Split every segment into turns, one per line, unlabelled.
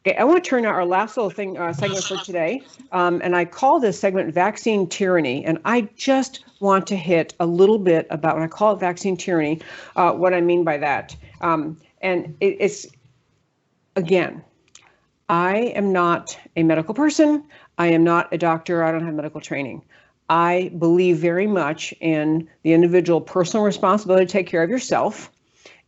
Okay, I want to turn to our last little thing segment for today, and I call this segment "Vaccine Tyranny." And I just want to hit a little bit about when I call it vaccine tyranny, what I mean by that. It's again, I am not a medical person. I am not a doctor. I don't have medical training. I believe very much in the individual personal responsibility to take care of yourself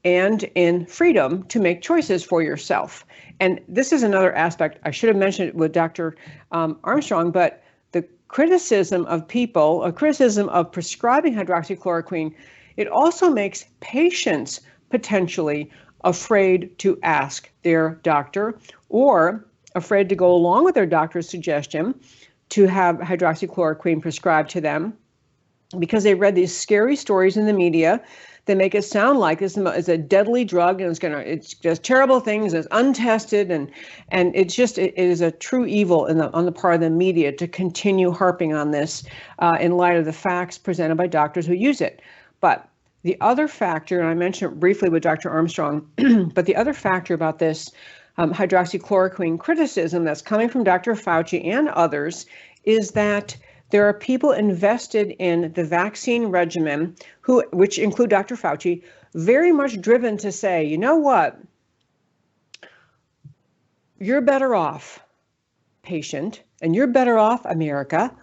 and in freedom to make choices for yourself. And this is another aspect I should have mentioned it with Dr. Armstrong, but the criticism of people, a criticism of prescribing hydroxychloroquine, it also makes patients potentially afraid to ask their doctor or afraid to go along with their doctor's suggestion to have hydroxychloroquine prescribed to them because they read these scary stories in the media that make it sound like this is a deadly drug and it's just terrible things, it's untested, and it is a true evil on the part of the media to continue harping on this in light of the facts presented by doctors who use it. But the other factor, and I mentioned it briefly with Dr. Armstrong, but the other factor about this hydroxychloroquine criticism that's coming from Dr. Fauci and others is that there are people invested in the vaccine regimen, which include Dr. Fauci, very much driven to say, you know what, you're better off, patient, and you're better off, America,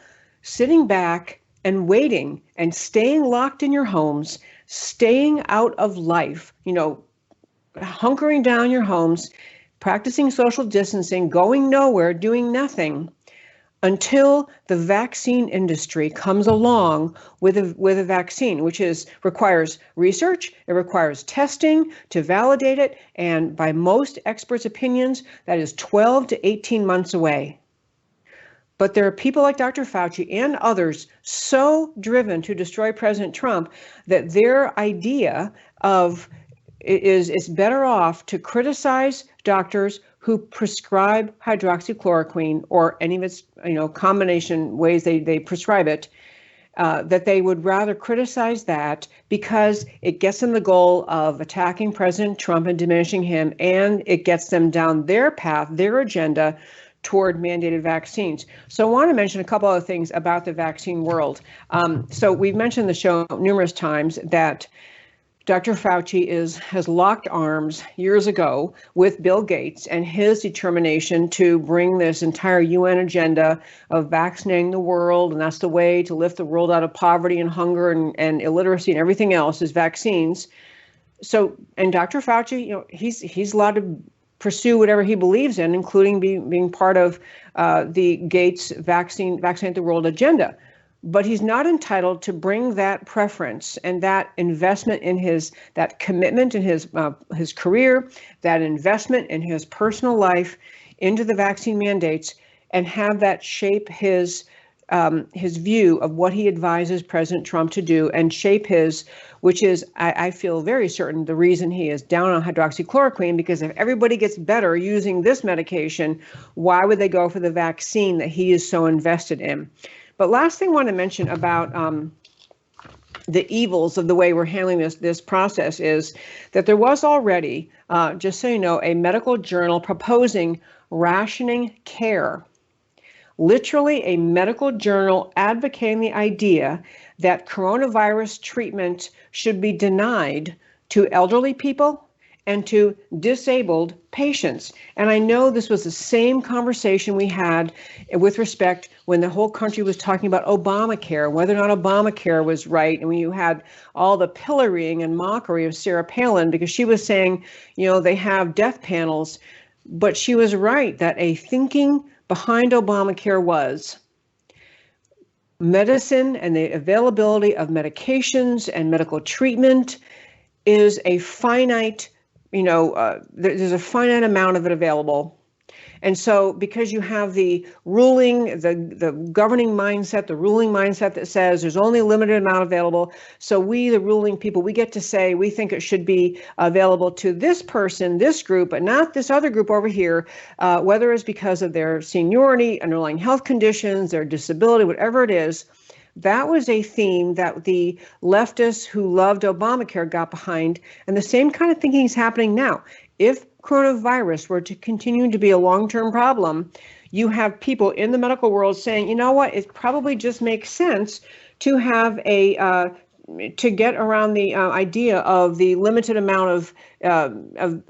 sitting back and waiting and staying locked in your homes, staying out of life, hunkering down your homes, practicing social distancing, going nowhere, doing nothing, until the vaccine industry comes along with a vaccine, which requires research, it requires testing to validate it, and by most experts' opinions, that is 12 to 18 months away. But there are people like Dr. Fauci and others so driven to destroy President Trump that their idea of it's better off to criticize doctors who prescribe hydroxychloroquine or any of its combination ways they prescribe it, that they would rather criticize that because it gets them the goal of attacking President Trump and diminishing him, and it gets them down their path, their agenda toward mandated vaccines. So I want to mention a couple other things about the vaccine world. So we've mentioned the show numerous times that Dr. Fauci has locked arms years ago with Bill Gates and his determination to bring this entire UN agenda of vaccinating the world, and that's the way to lift the world out of poverty and hunger and illiteracy and everything else is vaccines. So, and Dr. Fauci, he's allowed to pursue whatever he believes in, including being part of the Gates vaccinate the world agenda. But he's not entitled to bring that preference and that investment in that commitment in his career, that investment in his personal life into the vaccine mandates, and have that shape his view of what he advises President Trump to do, and shape which is, I feel very certain, the reason he is down on hydroxychloroquine, because if everybody gets better using this medication, why would they go for the vaccine that he is so invested in? But last thing I want to mention about the evils of the way we're handling this process is that there was already, just so you know, a medical journal proposing rationing care. Literally a medical journal advocating the idea that coronavirus treatment should be denied to elderly people and to disabled patients. And I know this was the same conversation we had with respect when the whole country was talking about Obamacare, whether or not Obamacare was right. And when you had all the pillorying and mockery of Sarah Palin, because she was saying, they have death panels. But she was right that a thinking behind Obamacare was medicine and the availability of medications and medical treatment is a finite, there's a finite amount of it available. And so because you have the governing mindset, the ruling mindset that says there's only a limited amount available, so we, the ruling people, we get to say we think it should be available to this person, this group, but not this other group over here, whether it's because of their seniority, underlying health conditions, their disability, whatever it is. That was a theme that the leftists who loved Obamacare got behind, and the same kind of thinking is happening now. If coronavirus were to continue to be a long-term problem, you have people in the medical world saying, you know what, it probably just makes sense to have to get around the idea of the limited amount of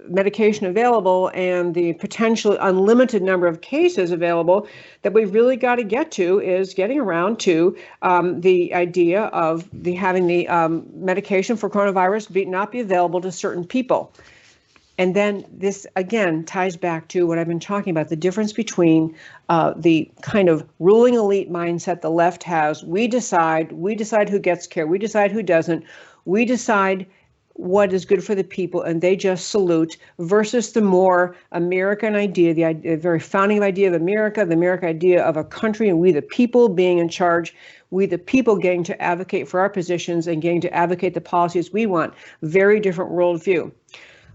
medication available and the potentially unlimited number of cases available. That we've really got to get to is getting around to the idea of having the medication for coronavirus not be available to certain people. And then this, again, ties back to what I've been talking about, the difference between the kind of ruling elite mindset the left has. We decide who gets care. We decide who doesn't. We decide what is good for the people, and they just salute, versus the more American idea, the very founding idea of America, the American idea of a country and we the people being in charge, we the people getting to advocate for our positions and getting to advocate the policies we want. Very different worldview.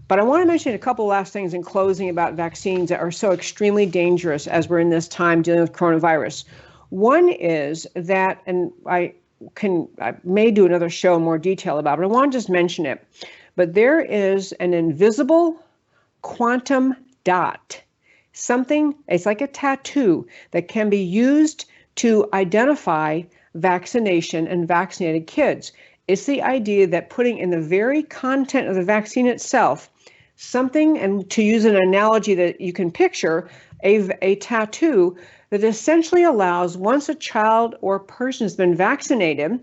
But I want to mention a couple last things in closing about vaccines that are so extremely dangerous as we're in this time dealing with coronavirus. One is that, and I may do another show in more detail about it, but I want to just mention it. But there is an invisible quantum dot, something, it's like a tattoo that can be used to identify vaccination and vaccinated kids. It's the idea that putting in the very content of the vaccine itself, something, and to use an analogy that you can picture, a tattoo that essentially allows, once a child or person has been vaccinated,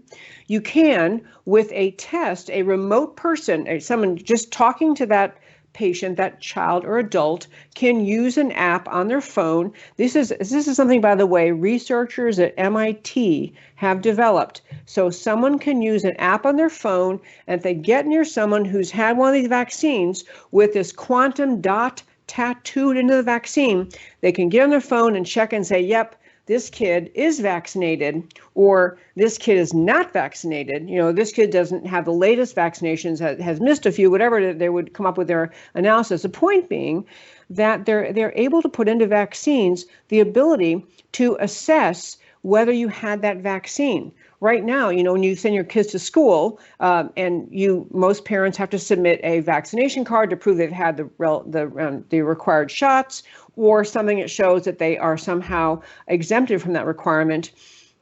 you can, with a test, a remote person, someone just talking to that patient, that child or adult, can use an app on their phone. This is something, by the way, researchers at MIT have developed. So someone can use an app on their phone, and if they get near someone who's had one of these vaccines with this quantum dot tattooed into the vaccine, they can get on their phone and check and say, yep, this kid is vaccinated, or this kid is not vaccinated. You know, this kid doesn't have the latest vaccinations, has missed a few, whatever they would come up with their analysis. The point being that they're able to put into vaccines the ability to assess whether you had that vaccine. Right now, you know, when you send your kids to school, and most parents have to submit a vaccination card to prove they've had the required shots, or something that shows that they are somehow exempted from that requirement.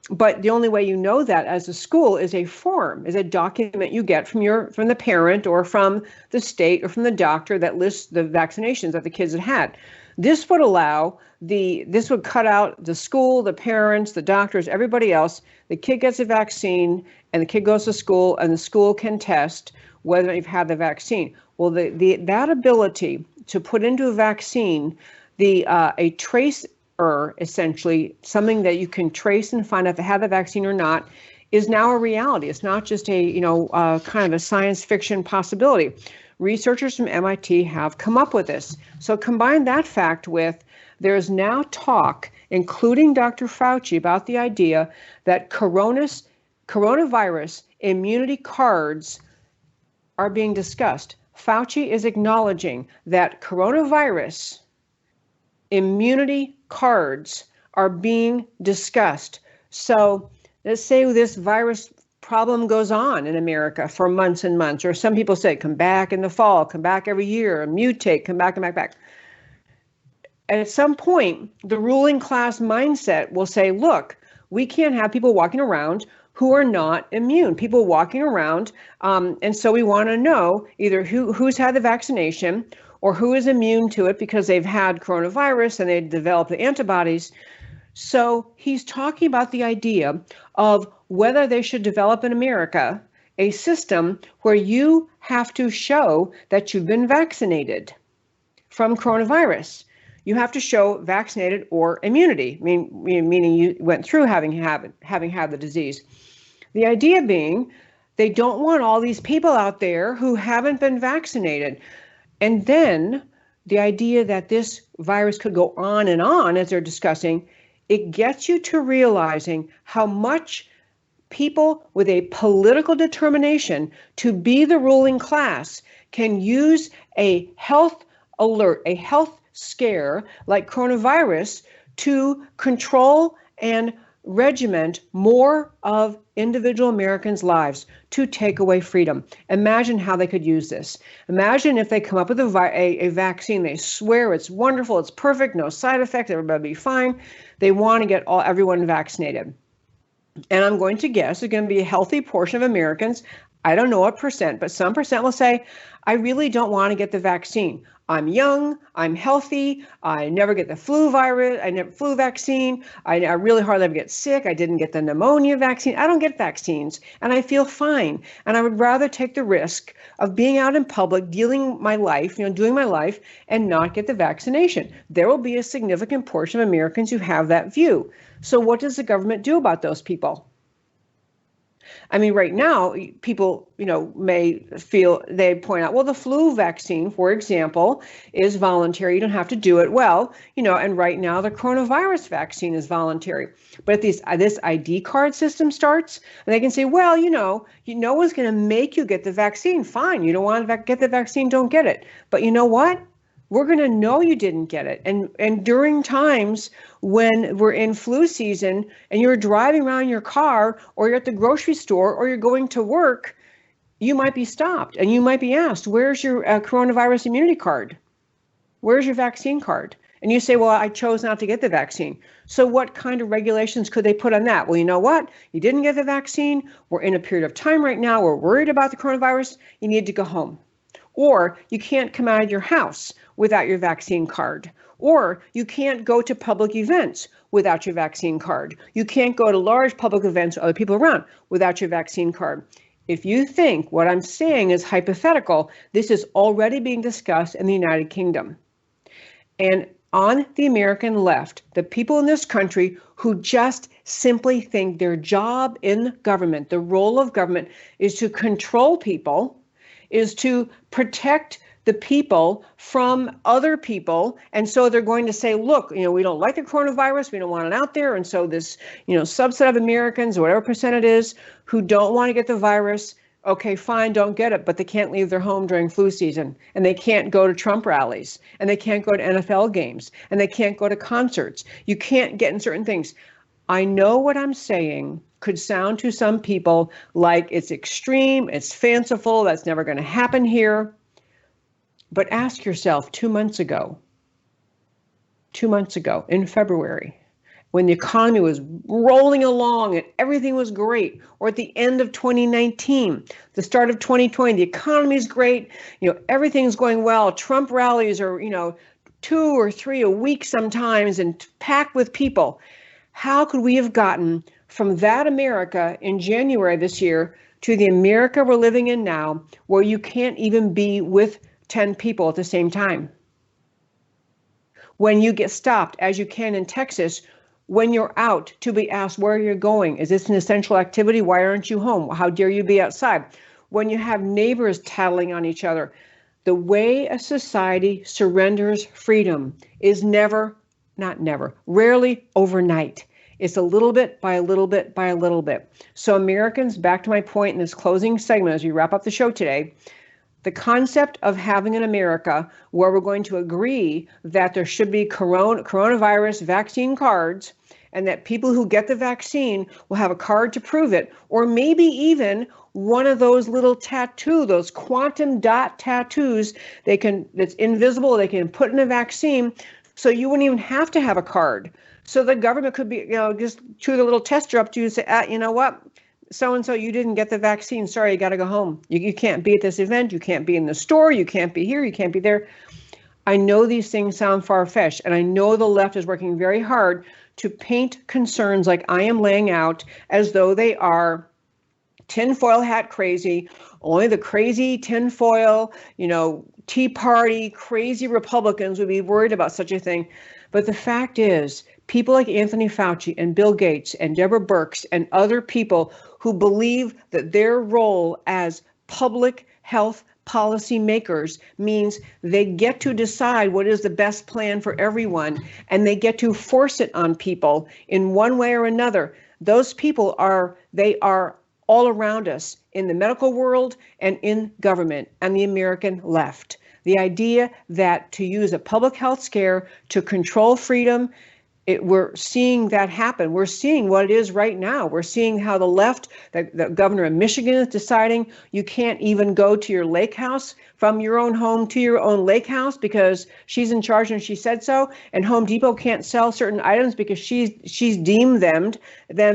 But the only way you know that as a school is a form, is a document you get from the parent or from the state or from the doctor that lists the vaccinations that the kids had. This would this would cut out the school, the parents, the doctors, everybody else. The kid gets a vaccine and the kid goes to school, and the school can test whether you've had the vaccine. Well, that ability to put into a vaccine a tracer, essentially something that you can trace and find out if they have the vaccine or not, is now a reality. It's not just a kind of a science fiction possibility. Researchers from MIT have come up with this. So combine that fact with, there's now talk, including Dr. Fauci, about the idea that coronavirus immunity cards are being discussed. Fauci is acknowledging that coronavirus immunity cards are being discussed. So let's say this virus problem goes on in America for months and months, or some people say come back in the fall, come back every year, mutate, come back. And at some point, the ruling class mindset will say, look, we can't have people walking around who are not immune, people walking around. And so we want to know either who's had the vaccination or who is immune to it because they've had coronavirus and they developed the antibodies. So he's talking about the idea of whether they should develop in America a system where you have to show that you've been vaccinated from coronavirus. You have to show vaccinated or immunity, meaning you went through having had the disease. The idea being they don't want all these people out there who haven't been vaccinated. And then the idea that this virus could go on and on, as they're discussing, it gets you to realizing how much people with a political determination to be the ruling class can use a health alert, a health scare like coronavirus to control and regiment more of individual Americans' lives to take away freedom. Imagine how they could use this. Imagine if they come up with a vaccine. They swear it's wonderful, it's perfect, no side effects, everybody will be fine. They want to get everyone vaccinated. And I'm going to guess there's going to be a healthy portion of Americans, I don't know what percent, but some percent will say, I really don't want to get the vaccine. I'm young, I'm healthy, I never get the flu vaccine, I really hardly ever get sick, I didn't get the pneumonia vaccine, I don't get vaccines, and I feel fine. And I would rather take the risk of being out in public, doing my life, and not get the vaccination. There will be a significant portion of Americans who have that view. So what does the government do about those people? I mean, right now, people, may feel, they point out, well, the flu vaccine, for example, is voluntary. You don't have to do it. Well, and right now the coronavirus vaccine is voluntary. But if this ID card system starts, and they can say, well, no one's going to make you get the vaccine. Fine. You don't want to get the vaccine, don't get it. But you know what? We're going to know you didn't get it. And during times when we're in flu season and you're driving around in your car, or you're at the grocery store, or you're going to work, you might be stopped and you might be asked, where's your coronavirus immunity card? Where's your vaccine card? And you say, well, I chose not to get the vaccine. So what kind of regulations could they put on that? Well, you know what? You didn't get the vaccine. We're in a period of time right now. We're worried about the coronavirus. You need to go home. Or you can't come out of your house without your vaccine card. Or you can't go to public events without your vaccine card. You can't go to large public events with other people around without your vaccine card. If you think what I'm saying is hypothetical, this is already being discussed in the United Kingdom. And on the American left, the people in this country who just simply think their job in government, the role of government, is to control people, is to protect the people from other people. And so they're going to say, look, we don't like the coronavirus, we don't want it out there. And so this, subset of Americans, or whatever percent it is, who don't want to get the virus, okay, fine, don't get it, but they can't leave their home during flu season, and they can't go to Trump rallies, and they can't go to NFL games, and they can't go to concerts. You can't get in certain things. I know what I'm saying could sound to some people like it's extreme, it's fanciful, that's never going to happen here. But ask yourself 2 months ago in February, when the economy was rolling along and everything was great, or at the end of 2019, the start of 2020, the economy is great, everything's going well. Trump rallies are, 2 or 3 a week sometimes and packed with people. How could we have gotten from that America in January this year to the America we're living in now, where you can't even be with 10 people at the same time? When you get stopped, as you can in Texas, when you're out, to be asked where you're going. Is this an essential activity? Why aren't you home? How dare you be outside? When you have neighbors tattling on each other. The way a society surrenders freedom is rarely overnight. It's a little bit by a little bit by a little bit. So Americans, back to my point in this closing segment as we wrap up the show today, the concept of having an America where we're going to agree that there should be coronavirus vaccine cards, and that people who get the vaccine will have a card to prove it, or maybe even one of those little those quantum dot tattoos that's invisible, they can put in a vaccine, so you wouldn't even have to have a card. So the government could be, just chew the little tester up to you and say, you know what? So-and-so, you didn't get the vaccine. Sorry, you got to go home. You can't be at this event. You can't be in the store. You can't be here. You can't be there. I know these things sound far-fetched, and I know the left is working very hard to paint concerns like I am laying out as though they are tinfoil hat crazy. Only the crazy tinfoil, Tea Party, crazy Republicans would be worried about such a thing. But the fact is, people like Anthony Fauci and Bill Gates and Deborah Birx and other people who believe that their role as public health policy makers means they get to decide what is the best plan for everyone, and they get to force it on people in one way or another. Those people are all around us in the medical world and in government and the American left. The idea that to use a public health scare to control freedom we're seeing that happen. We're seeing what it is right now. We're seeing how the left, the governor of Michigan is deciding you can't even go to your lake house from your own home to your own lake house because she's in charge and she said so. And Home Depot can't sell certain items because she's deemed them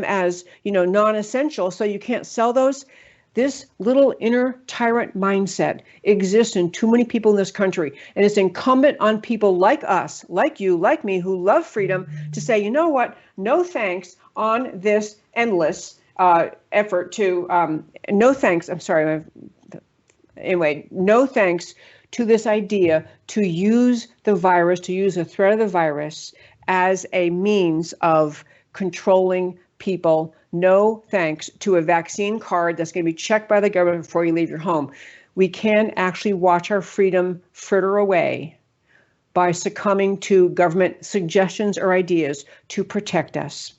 as, non-essential. So you can't sell those. This little inner tyrant mindset exists in too many people in this country. And it's incumbent on people like us, like you, like me, who love freedom to say, you know what, no thanks on this endless effort to, no thanks, I'm sorry, anyway, no thanks to this idea to use the virus, to use the threat of the virus as a means of controlling people. No thanks to a vaccine card that's going to be checked by the government before you leave your home. We can actually watch our freedom fritter away by succumbing to government suggestions or ideas to protect us.